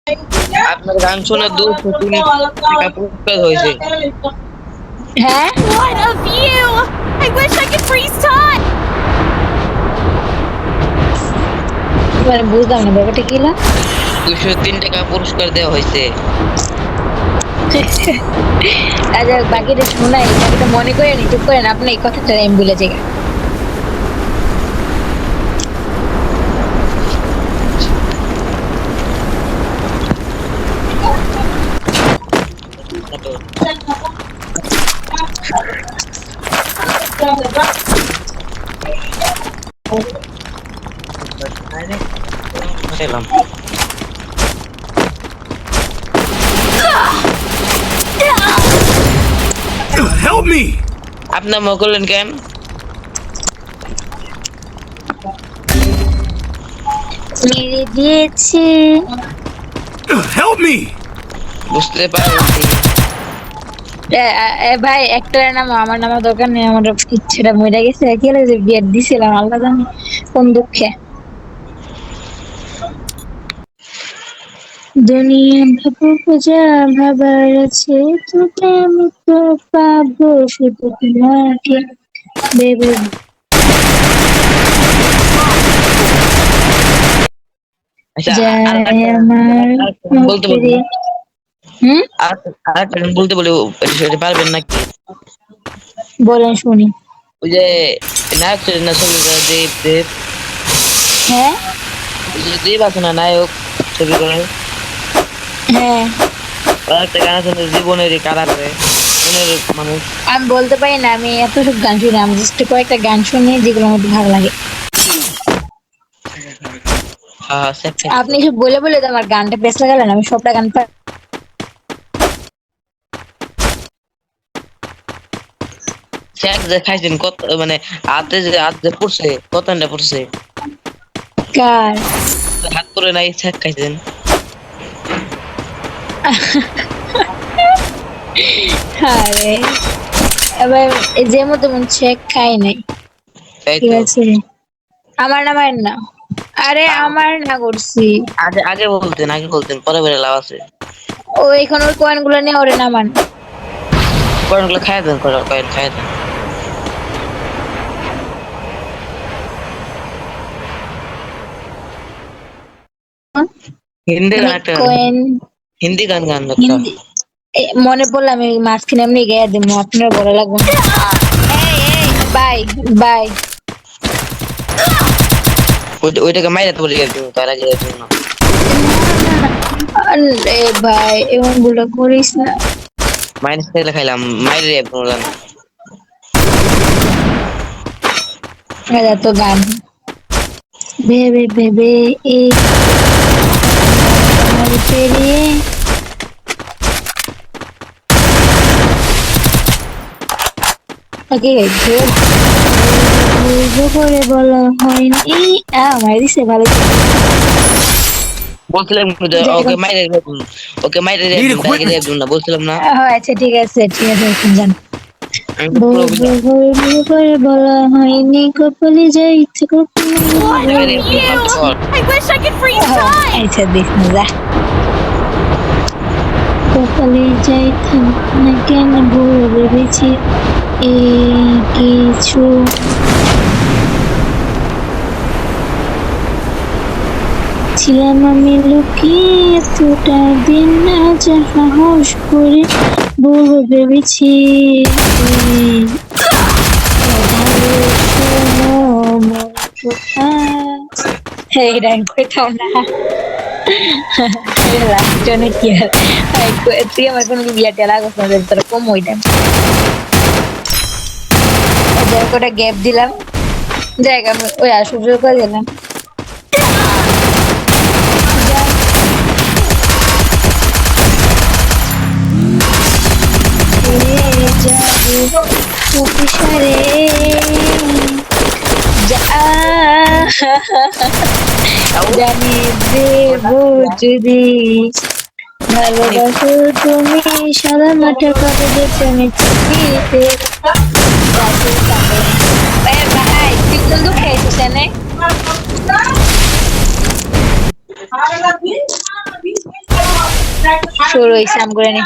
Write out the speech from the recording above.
আপনার গান শুনে 203 টাকা পুরস্কার হয়েছে। হ্যাঁ What a view! I wish I could freeze time! মানে বুঝলাম না ব্যাপারটা কি হলো। 203 টাকা পুরস্কার দেওয়া হয়েছে। আচ্ছা বাকিটা শোনাই, বাকিটা মনে করেন, চুপ করেন, আপনি এই কথাটা আমি ভুলে যাই। পেলাম। Help me! আপনার মনে করলেন কেন? মেরে দিয়েছে। Help me! বুঝতে পারছি। ভাই একটা নাম, আমার নামা দরকার নেই, আমার ইচ্ছেটা মরে গেছে, কি হলো যে বিয়ে দিছিলাম আল্লাহ জানে কোন দুঃখে। দুনিয়া ভাবো যা ভাবার আছে, তোকে আমি তো পাবো শুধু তোমাকে ভেবে। আচ্ছা, আর যায় একটা আমার বলতে বলবো। মুখেরে। হুম, আর আরেকটা গান বলতে বলে সেটা পারবেন নাকি? বলেন শুনি। ওই যে নায়ক ছিলেন না ছবিকার দেব দেব, হ্যাঁ ওই যে দেব আছে না নায়ক ছবি করে, হ্যাঁ, আর একটা গান আছে না, জীবনের কারা করে মনের মানুষ। আমি বলতে পারি না, আমি এত সব গান শুনি, আমি জাস্ট কয়েকটা গান শুনি যেগুলো আমার ভালো লাগে। হ্যাঁ আপনি সব বলে বলে তো আমার গানটা পেছলে গেলেন, আমি সবটা গান শেখ যে খাইছেন কত, মানে হাতে যে পড়ছে কত আন্ডা পড়ছে, কার। হাত পরে নাই শেখ খাইছেন। আরে এবার যে মতো মন চেক খাই নাই, তাই ঠিক তো। আছে। আমার নামের না, আরে আমার না করছি। আগে আগে বলতেন পরে পরে লাভ আছে। ও এখন ওই কয়েন গুলো নিয়ে ওরে নামান। কয়েন গুলো খাই দেন, কয়েন খাই দেন। হিন্দি গান আমি একটা, কয়েন হিন্দি গান গান একটা। হিন্দি মনে পড়লো, আমি মাঝখানে এমনি গায়ে দিব, আপনার বড় লাগবে না। এই এই বাই বাই। ওইটাকে মাইরে তো বলে গেছি তার আগে জন্য। আরে ভাই এমন ভুল করিস না। মাইনাস থেকে খাইলাম মাইরে বললাম। তো গান ভেবে ভেবে এই পেরিয়ে ওকে করে বলা হয়নি। আমার দিছে ভালো। বলছিলাম ওকে মাইরে Need একদম তার আগে equipment. একদম না বলছিলাম না। আচ্ছা ঠিক আছে ঠিক আছে, যান। আমি তো পুরো বুঝলাম। করে বলা হয়নি, কপালে যাই ইচ্ছে What a আরে view! কর I wish I could freeze time! আচ্ছা দেখ না যা। কপালে যাই থাক না কেন, ভুল ভেবেছি এই কিছু। ছিলাম আমি লুকিয়ে এতটা দিন, না যা সাহস করে ভুল ভেবেছি। এইটা কইতাম না। লাস্টনে কি আর তুই আমার কোনো বিয়া টেলা করছ না, তোর কম ওইটা কটা গ্যাপ দিলাম, জায়গা ওই সূর্য করে দিলাম। যাবো অফিসারে জানি দেব যদি ভালোবাসো তুমি, সাদা মাঠে কলেজে প্রেমে চিঠিতে ভাই তুই কোন দুঃখে এসেছিস এনে? শুরু হয়েছে আম করে নি